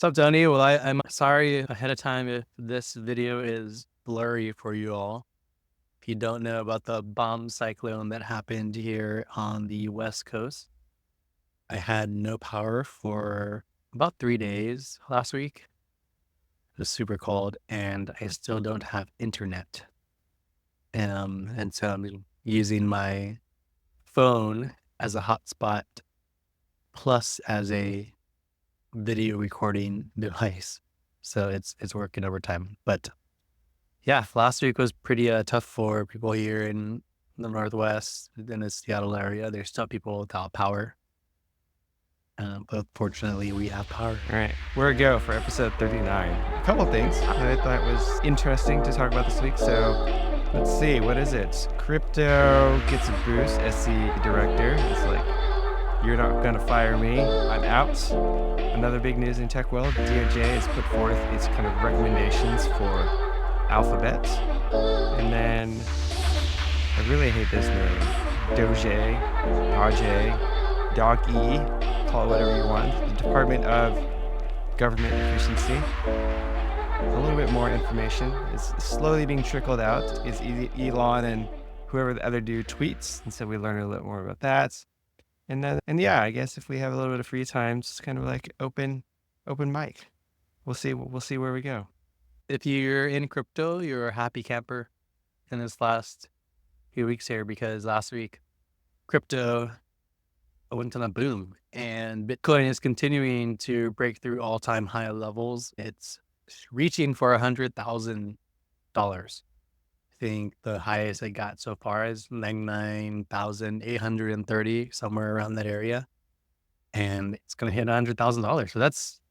What's up, Tony? Well, I'm sorry ahead of time if this video is blurry for you all. If you don't know about the bomb cyclone that happened here on the West Coast, I had no power for about 3 days last week. It was super cold, and I still don't have internet. And so I'm using my phone as a hotspot plus as a video recording device. So it's working overtime. But yeah, last week was pretty tough for people here in the Northwest, in the Seattle area. There's still people without power. But fortunately, we have power. All right, where to go for episode 39? A couple things that I thought was interesting to talk about this week. So let's see, what is it? Crypto gets a boost. SC director is like, you're not going to fire me. I'm out. Another big news in tech world, DOGE has put forth its kind of recommendations for Alphabet. And then I really hate this name. DOGE, call it whatever you want. The Department of Government Efficiency. A little bit more information is slowly being trickled out. Is Elon and whoever the other dude tweets, and so we learn a little more about that. And yeah, I guess if we have a little bit of free time, just kind of like open mic. We'll see where we go. If you're in crypto, you're a happy camper in this last few weeks here, because last week crypto went on a boom and Bitcoin is continuing to break through all-time high levels. It's reaching for $100,000. I think the highest it got so far is 99,830, somewhere around that area. And it's going to hit $100,000. So that's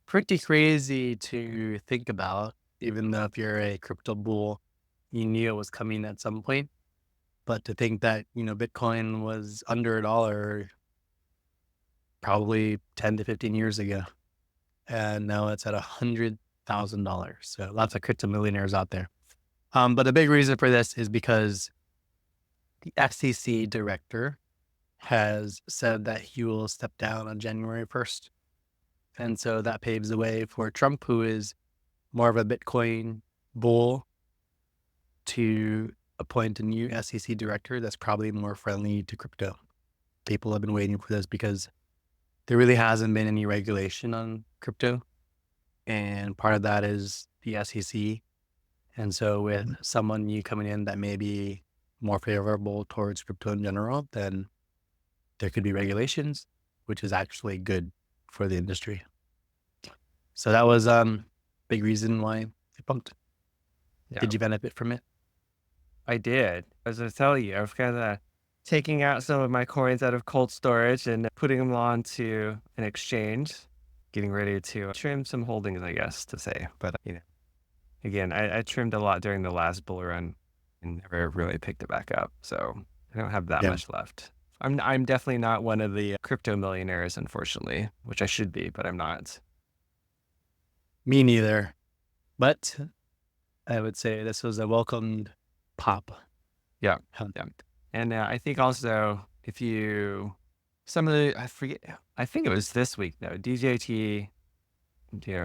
pretty crazy to think about, even though if you're a crypto bull, you knew it was coming at some point. But to think that, Bitcoin was under $1 probably 10 to 15 years ago, and now it's at $100,000. So lots of crypto millionaires out there. But the big reason for this is because the SEC director has said that he will step down on January 1st. And so that paves the way for Trump, who is more of a Bitcoin bull, to appoint a new SEC director that's probably more friendly to crypto. People have been waiting for this because there really hasn't been any regulation on crypto. And part of that is the SEC. And so with someone new coming in that may be more favorable towards crypto in general, then there could be regulations, which is actually good for the industry. So that was big reason why it pumped. Yeah. Did you benefit from it? I did. As I tell you, I was kind of taking out some of my coins out of cold storage and putting them onto an exchange, getting ready to trim some holdings, I guess, to say. But, again, I trimmed a lot during the last bull run and never really picked it back up. So I don't have that much left. I'm definitely not one of the crypto millionaires, unfortunately, which I should be, but I'm not. Me neither. But I would say this was a welcomed pop. Yeah. And I think also I think it was this week though, DJT,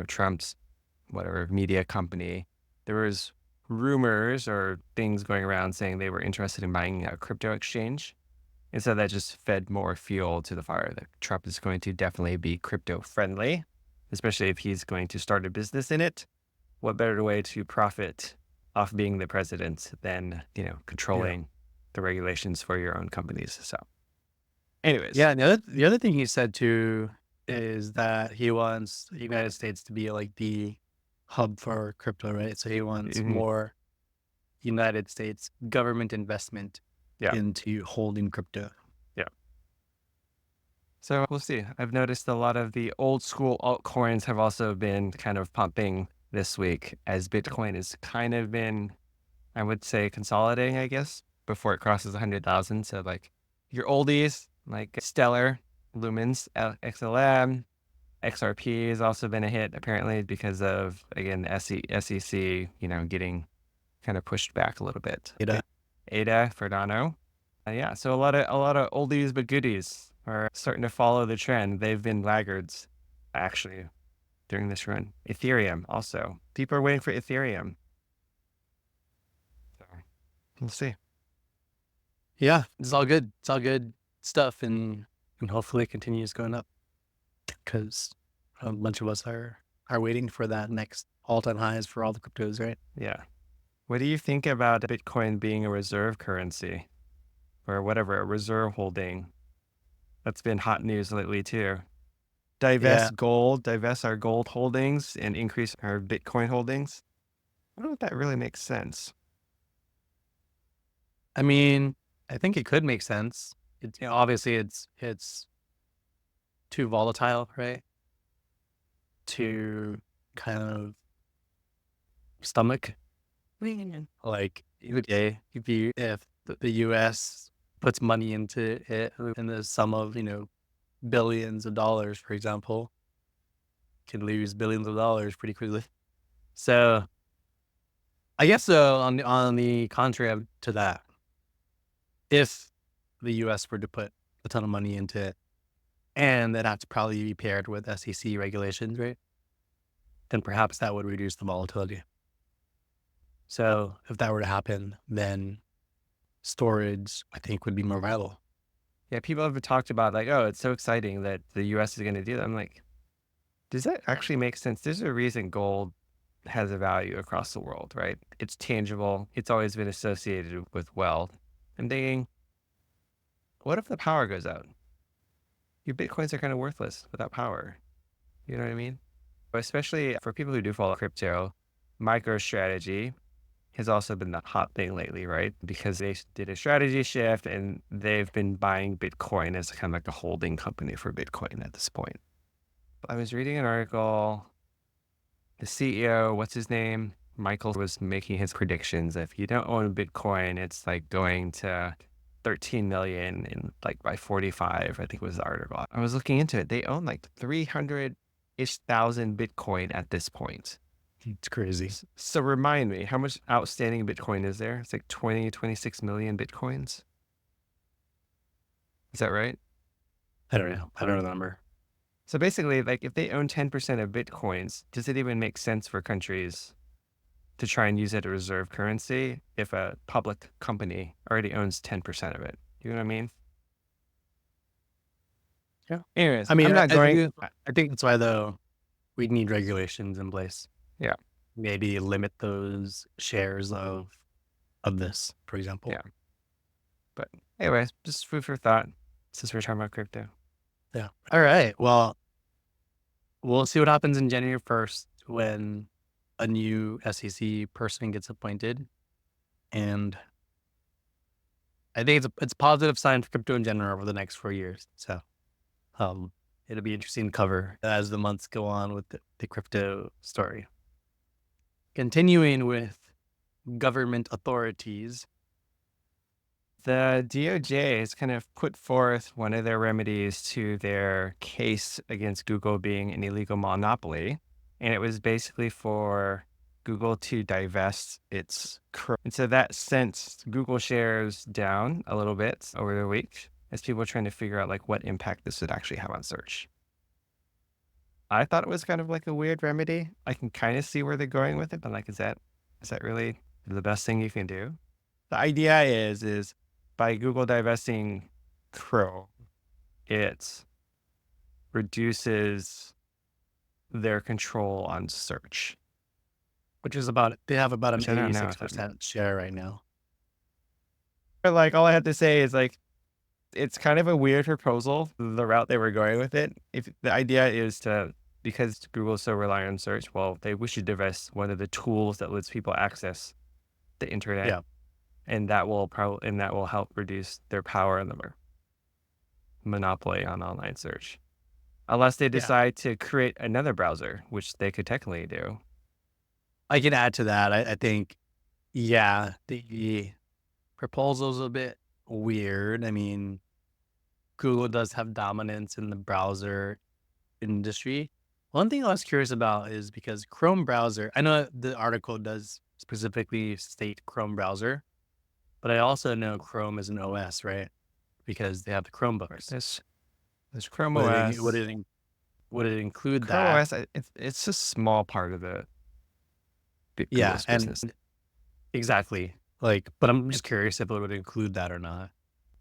Trump's whatever media company, there was rumors or things going around saying they were interested in buying a crypto exchange. And so that just fed more fuel to the fire that Trump is going to definitely be crypto friendly, especially if he's going to start a business in it. What better way to profit off being the president than, controlling the regulations for your own companies. So anyways. Yeah. The other thing he said too is that he wants the United States to be like the hub for crypto, right? So he wants more United States government investment into holding crypto. Yeah. So we'll see. I've noticed a lot of the old school altcoins have also been kind of pumping this week as Bitcoin has kind of been, I would say, consolidating, I guess, before it crosses 100,000. So like your oldies, like Stellar, Lumens, XLM, XRP has also been a hit apparently because of, again, the SEC, getting kind of pushed back a little bit. ADA, Cardano. Yeah, so a lot of oldies but goodies are starting to follow the trend. They've been laggards, actually, during this run. Ethereum also. People are waiting for Ethereum. So we'll see. Yeah, it's all good. It's all good stuff, and hopefully it continues going up because a bunch of us are waiting for that next all-time highs for all the cryptos, right? Yeah. What do you think about Bitcoin being a reserve currency or whatever, a reserve holding? That's been hot news lately too. Yeah, Divest our gold holdings and increase our Bitcoin holdings. I don't know if that really makes sense. I mean, I think it could make sense. It's obviously it's too volatile, right? To kind of stomach. Like if the U.S. puts money into it in the sum of billions of dollars, for example, can lose billions of dollars pretty quickly. So I guess so. On the contrary to that, if the U.S. were to put a ton of money into it, and that had to probably be paired with SEC regulations, right? Then perhaps that would reduce the volatility. So if that were to happen, then storage, I think, would be more viable. Yeah, people have talked about like, oh, it's so exciting that the US is going to do that. I'm like, does that actually make sense? There's a reason gold has a value across the world, right? It's tangible. It's always been associated with wealth. I'm thinking, what if the power goes out? Your Bitcoins are kind of worthless without power. You know what I mean? But especially for people who do follow crypto, MicroStrategy has also been the hot thing lately, right? Because they did a strategy shift and they've been buying Bitcoin as kind of like a holding company for Bitcoin at this point. I was reading an article, the CEO, what's his name? Michael was making his predictions. If you don't own Bitcoin, it's like going to 13 million in like by 45, I think was the article. I was looking into it. They own like 300-ish thousand Bitcoin at this point. It's crazy. So remind me, how much outstanding Bitcoin is there? It's like 26 million Bitcoins. Is that right? I don't know. I don't know the number. So basically, like if they own 10% of Bitcoins, does it even make sense for countries to try and use it as a reserve currency if a public company already owns 10% of it? You know what I mean? Yeah. Anyways, I mean, I'm not going. I think that's why though we need regulations in place. Yeah. Maybe limit those shares of this, for example. Yeah. But anyways, just food for thought since we're talking about crypto. Yeah. All right. Well, we'll see what happens in January 1st when a new SEC person gets appointed. And I think it's a positive sign for crypto in general over the next 4 years. So it'll be interesting to cover as the months go on with the crypto story. Continuing with government authorities. The DOJ has kind of put forth one of their remedies to their case against Google being an illegal monopoly. And it was basically for Google to divest its Chrome. And so that sent Google shares down a little bit over the week as people are trying to figure out like what impact this would actually have on search. I thought it was kind of like a weird remedy. I can kind of see where they're going with it, but like, is that really the best thing you can do? The idea is by Google divesting Chrome, it reduces their control on search. Which is they have about an Which I don't know 86% share right now. But like, all I have to say is like, it's kind of a weird proposal, the route they were going with it. If the idea is because Google is so reliant on search, well, we should divest one of the tools that lets people access the internet. Yeah. And that will help reduce their power and the monopoly on online search. Unless they decide to create another browser, which they could technically do. I can add to that. I think, the proposal's a bit weird. I mean, Google does have dominance in the browser industry. One thing I was curious about is because Chrome browser, I know the article does specifically state Chrome browser, but I also know Chrome is an OS, right? Because they have the Chromebooks. There's Chrome OS. would it include Chrome that? OS, it's a small part of Yeah, Google's business. and exactly. Like, but I'm just curious if it would include that or not.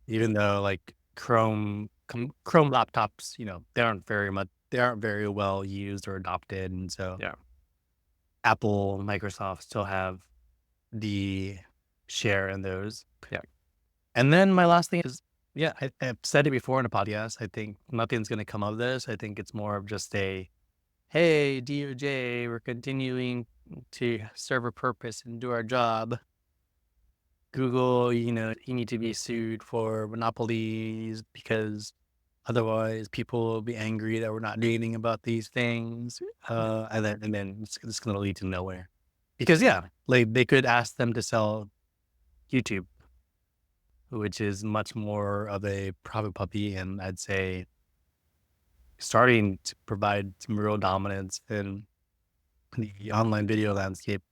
Even though like Chrome laptops, they aren't very well used or adopted, and so Yeah. Apple, Microsoft still have the share in those. Yeah. And then my last thing is, yeah, I've said it before in a podcast. I think nothing's going to come of this. I think it's more of just hey, DOJ, we're continuing to serve a purpose and do our job. Google, you need to be sued for monopolies because otherwise people will be angry that we're not doing anything about these things. And then it's going to lead to nowhere. Because, yeah, like they could ask them to sell YouTube, which is much more of a profit puppy. And I'd say starting to provide some real dominance in the online video landscape.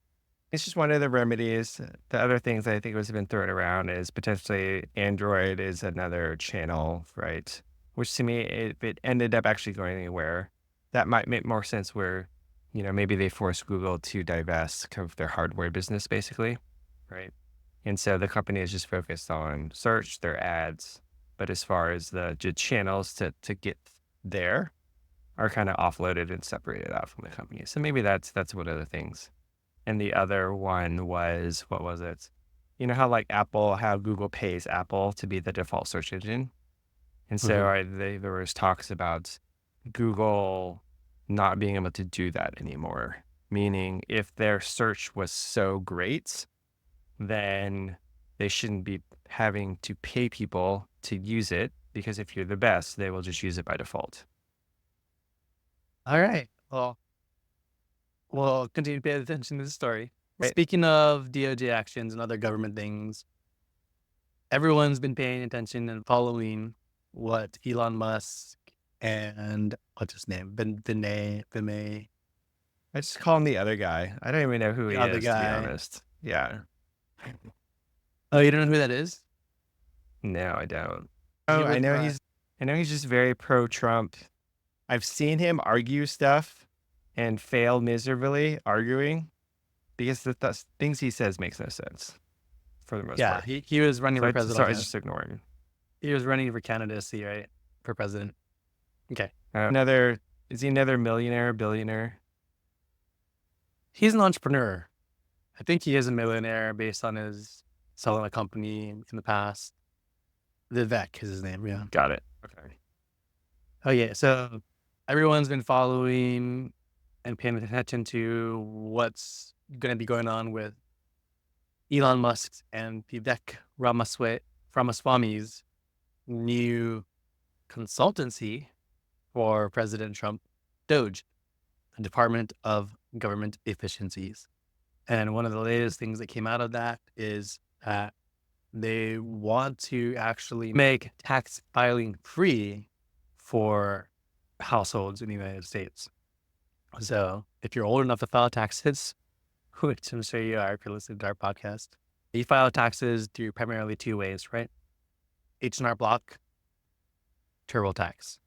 It's just one of the remedies. The other things I think has been thrown around is potentially Android is another channel, right? Which to me, if it ended up actually going anywhere, that might make more sense where, maybe they force Google to divest of their hardware business, basically, right? And so the company is just focused on search, their ads, but as far as the channels to get there are kind of offloaded and separated out from the company. So maybe that's one of the things. And the other one was, what was it? You know how like how Google pays Apple to be the default search engine? And so Mhm. there was talks about Google not being able to do that anymore. Meaning if their search was so great, then they shouldn't be having to pay people to use it, because if you're the best, they will just use it by default. All right. Well, we'll continue to pay attention to the story. Right. Speaking of DOJ actions and other government things, everyone's been paying attention and following what Elon Musk and what's his name? Vinay, I just call him the other guy. I don't even know who the he other is, to be guy. honest. Yeah. Oh, you don't know who that is? No, I don't. He Oh, was I know he's just very pro-Trump. I've seen him argue stuff and fail miserably arguing because the things he says makes no sense for the most yeah, part. he was running So for president, I I just guess. ignore him. He was running for candidacy, right? For president. Okay. Is he another millionaire, billionaire? He's an entrepreneur. I think he is a millionaire based on his selling a company in the past. Vivek is his name, yeah. Got it. Okay. Oh, yeah. So everyone's been following and paying attention to what's going to be going on with Elon Musk and Vivek Ramaswamy's new consultancy for President Trump, DOGE, the Department of Government Efficiencies. And one of the latest things that came out of that is that they want to actually make tax filing free for households in the United States. So if you're old enough to file taxes, which I'm sure you are if you're listening to our podcast, you file taxes through primarily two ways, right? H&R Block, TurboTax.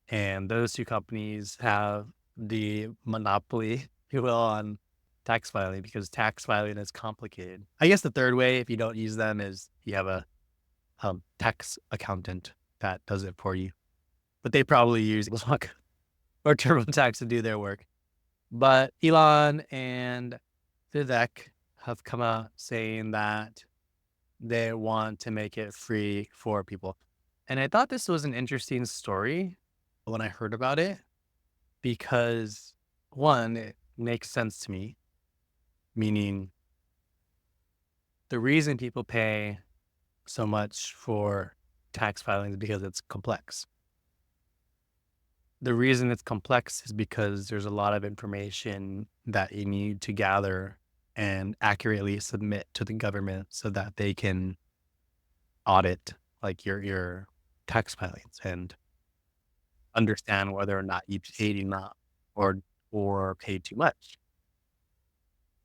And those two companies have the monopoly, if you will, on tax filing because tax filing is complicated. I guess the third way, if you don't use them, is you have a tax accountant that does it for you. But they probably use Block or TurboTax to do their work. But Elon and Vivek have come out saying that they want to make it free for people. And I thought this was an interesting story when I heard about it because, one, it makes sense to me, meaning the reason people pay so much for tax filing is because it's complex. The reason it's complex is because there's a lot of information that you need to gather and accurately submit to the government so that they can audit like your tax filings and understand whether or not you paid enough or paid too much.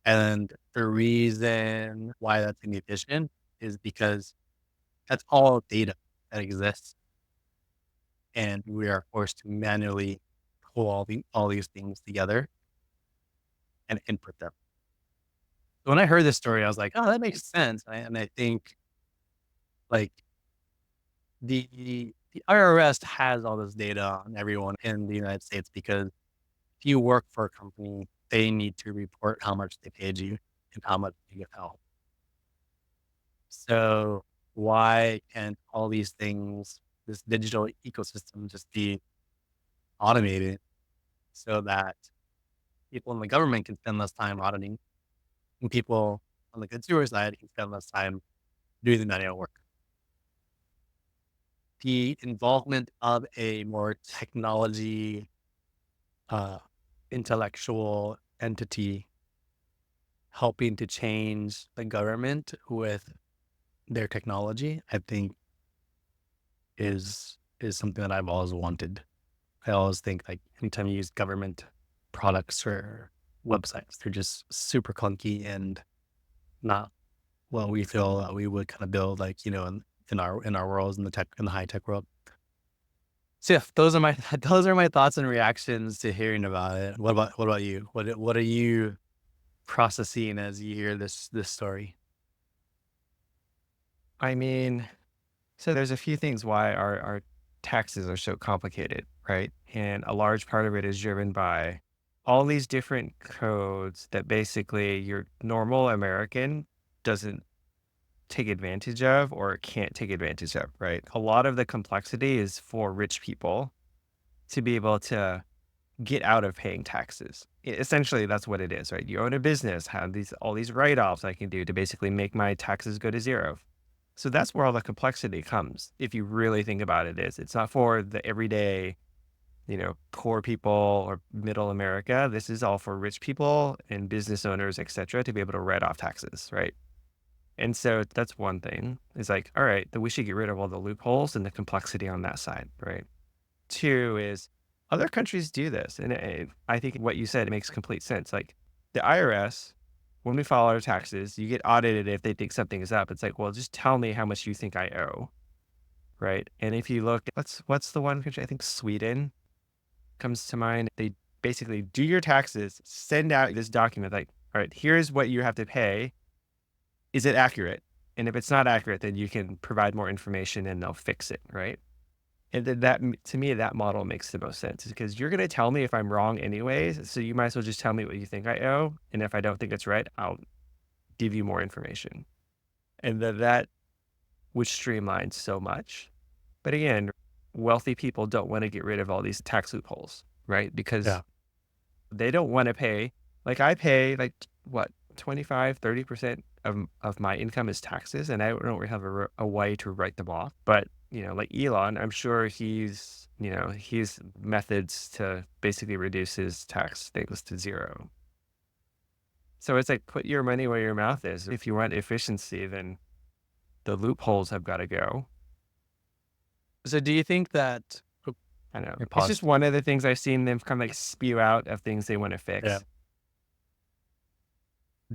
And the reason why that's inefficient is because that's all data that exists. and we are forced to manually pull all these things together and input them. When I heard this story, I was like, "Oh, that makes sense." And I think like the IRS has all this data on everyone in the United States because if you work for a company, they need to report how much they paid you and how much you get out. So why can't all these things, this digital ecosystem, just be automated so that people in the government can spend less time auditing and people on the consumer side can spend less time doing the manual work? The involvement of a more technology, uh, intellectual entity helping to change the government with their technology, I think is something that I've always wanted. I always think like anytime you use government products or websites, they're just super clunky and not what we feel that we would kind of build like, in our worlds in the high tech world. So yeah, those are my those are my thoughts and reactions to hearing about it. What about you? What are you processing as you hear this story? I mean, so there's a few things why our taxes are so complicated, right? And a large part of it is driven by all these different codes that basically your normal American doesn't take advantage of or can't take advantage of, right? A lot of the complexity is for rich people to be able to get out of paying taxes. Essentially, that's what it is, right? You own a business, have all these write-offs I can do to basically make my taxes go to zero. So that's where all the complexity comes. If you really think about it, it's not for the everyday, poor people or middle America. This is all for rich people and business owners, et cetera, to be able to write off taxes, right? And so that's one thing. It's like, all right, that we should get rid of all the loopholes and the complexity on that side, right? Two is other countries do this. And I think what you said makes complete sense. Like the IRS, when we file our taxes, you get audited if they think something is up. It's like, well, just tell me how much you think I owe, right? And if you look, what's the one country? I think Sweden comes to mind. They basically do your taxes, send out this document like, all right, here's what you have to pay. Is it accurate? And if it's not accurate, then you can provide more information and they'll fix it, right? And then to me, that model makes the most sense because you're going to tell me if I'm wrong anyways. So you might as well just tell me what you think I owe. And if I don't think it's right, I'll give you more information. And that would streamline so much. But again, wealthy people don't want to get rid of all these tax loopholes, right? Because Yeah. they don't want to pay. Like I pay like what, 25, 30% of my income is taxes. And I don't really have a way to write them off. But like Elon, I'm sure he's methods to basically reduce his tax things to zero. So it's like, put your money where your mouth is. If you want efficiency, then the loopholes have got to go. So do you think that I know. your It's pause? just one of the things I've seen them kind of like spew out of things they want to Yeah. fix.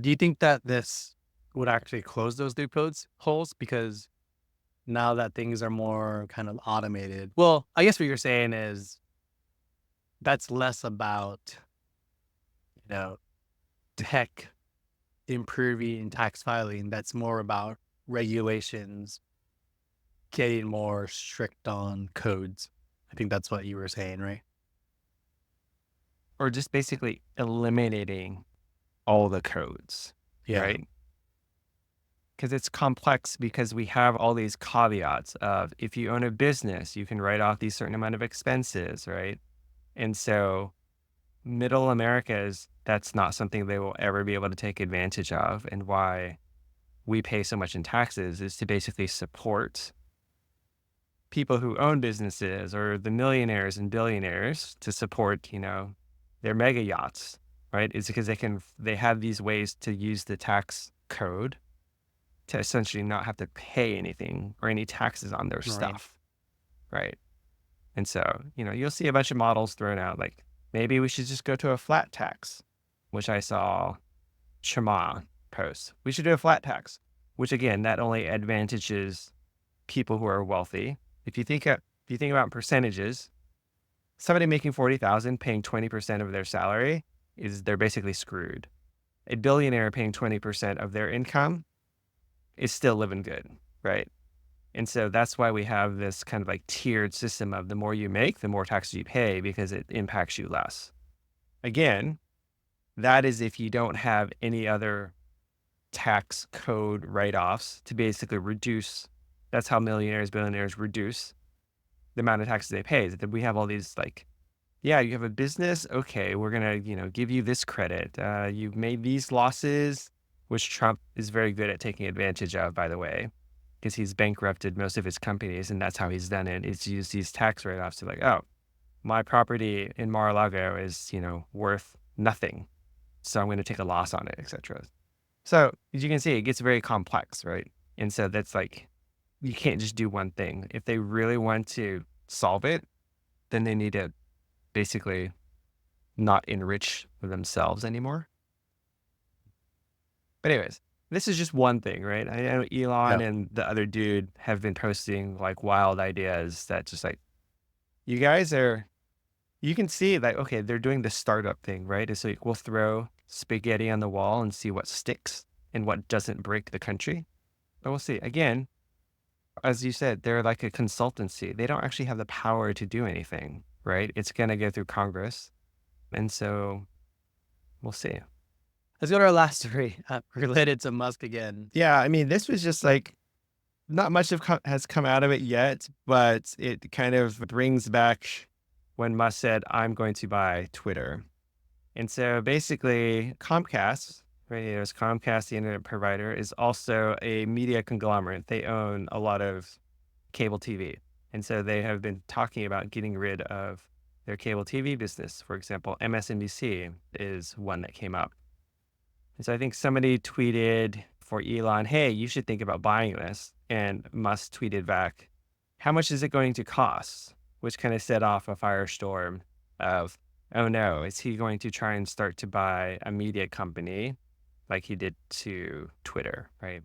Do you think that this would actually close those loopholes holes? Because now that things are more kind of automated. Well, I guess what you're saying is that's less about, you know, tech improving tax filing. That's more about regulations getting more strict on codes. I think that's what you were saying, right? Or just basically eliminating all the codes, Yeah. right? Because it's complex because we have all these caveats of if you own a business, you can write off these certain amount of expenses, right? And so middle Americas, that's not something they will ever be able to take advantage of. And why we pay so much in taxes is to basically support people who own businesses or the millionaires and billionaires to support, their mega yachts, right? It's because they have these ways to use the tax code to essentially not have to pay anything or any taxes on their Right. stuff, right? And so, you'll see a bunch of models thrown out like maybe we should just go to a flat tax, which I saw Shema post. We should do a flat tax, which again, that only advantages people who are wealthy. If you think you think about percentages, somebody making 40,000 paying 20% of their salary they're basically screwed. A billionaire paying 20% of their income is still living good, right? And so that's why we have this kind of like tiered system of the more you make, the more taxes you pay because it impacts you less. Again, that is if you don't have any other tax code write-offs to basically reduce. That's how millionaires, billionaires reduce the amount of taxes they pay. Is that we have all these like, yeah, you have a business. Okay, we're going to, give you this credit. You've made these losses, which Trump is very good at taking advantage of, by the way, because he's bankrupted most of his companies. And that's how he's done it, is use these tax write-offs to like, oh, my property in Mar-a-Lago is, worth nothing. So I'm going to take a loss on it, etc. So as you can see, it gets very complex, right? And so that's like, you can't just do one thing. If they really want to solve it, then they need to basically not enrich themselves anymore. But anyways, this is just one thing, right? I know Elon and the other dude have been posting like wild ideas that just like, you can see like, okay, they're doing the startup thing, right? It's like, we'll throw spaghetti on the wall and see what sticks and what doesn't break the country. But we'll see. Again, as you said, they're like a consultancy. They don't actually have the power to do anything, right? It's going to go through Congress. And so we'll see. Let's go to our last story related to Musk again. Yeah, I mean, this was just like, not much has come out of it yet, but it kind of brings back when Musk said, I'm going to buy Twitter. And so basically Comcast, right, there's Comcast, the internet provider, is also a media conglomerate. They own a lot of cable TV. And so they have been talking about getting rid of their cable TV business. For example, MSNBC is one that came up. And so I think somebody tweeted for Elon, hey, you should think about buying this. And Musk tweeted back, how much is it going to cost? Which kind of set off a firestorm of, oh no, is he going to try and start to buy a media company like he did to Twitter, right?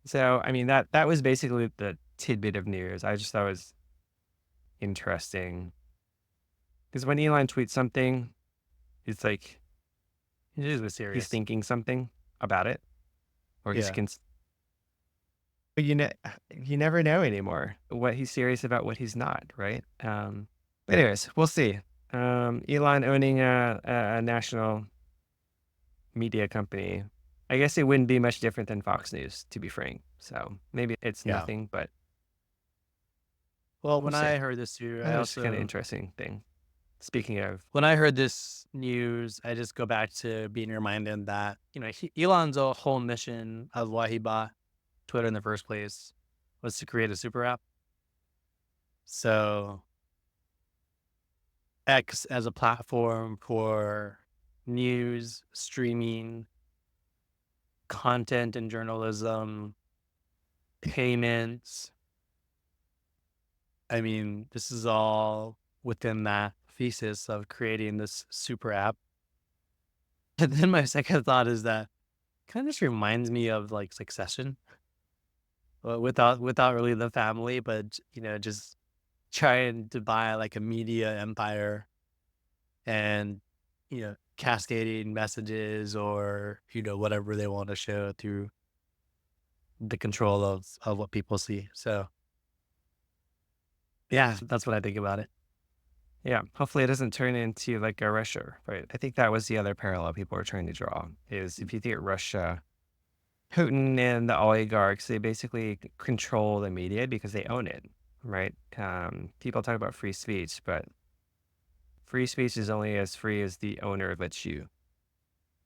So, I mean, that was basically the tidbit of news. I just thought it was interesting. Because when Elon tweets something, it's like, he's thinking something about it. Or he's but you never know anymore what he's serious about, what he's not, right? But anyways, we'll see. Elon owning a national media company, I guess it wouldn't be much different than Fox News, to be frank. So maybe it's nothing, but well, when I heard this too, that was kind of interesting thing. Speaking of, when I heard this news, I just go back to being reminded that, Elon's whole mission of why he bought Twitter in the first place was to create a super app. So X as a platform for news, streaming, content and journalism, payments. I mean, this is all within that thesis of creating this super app. And then my second thought is that kind of just reminds me of like Succession, without really the family, but just trying to buy like a media empire and cascading messages or whatever they want to show through the control of what people see. So yeah, that's what I think about it. Yeah, hopefully it doesn't turn into like a Russia, right? I think that was the other parallel people were trying to draw, is if you think of Russia, Putin and the oligarchs, they basically control the media because they own it, right? People talk about free speech, but free speech is only as free as the owner lets you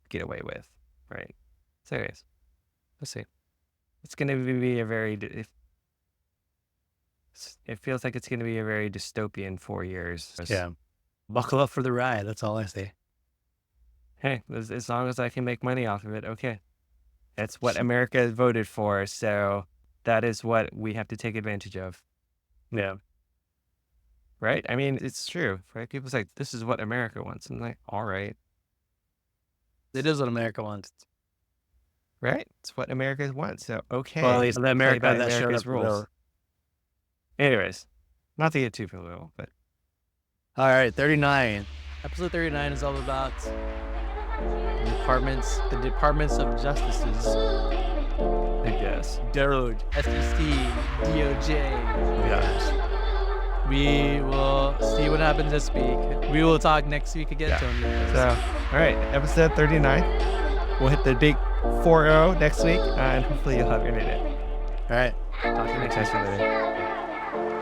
get away with, right? So anyways, let's see. It's going to be a very, it feels like it's going to be a very dystopian 4 years. Yeah. Buckle up for the ride. That's all I say. Hey, as long as I can make money off of it, okay. That's what America voted for. So that is what we have to take advantage of. Yeah. Right? I mean, it's true, right? People's like, this is what America wants. I'm like, all right. It is what America wants. Right? It's what America wants. So, okay. Well, at least the America that showed up rules. Anyways, Not to get too political, but All right, 39. Episode 39 is all about the departments of justices. I guess. DOGE, SEC, DOJ. Yes. We will see what happens this week. We will talk next week again, Yeah. Tony. So, all right, episode 39. We'll hit the big 4-0 next week, and hopefully you'll have internet. All right. Talk to you next time.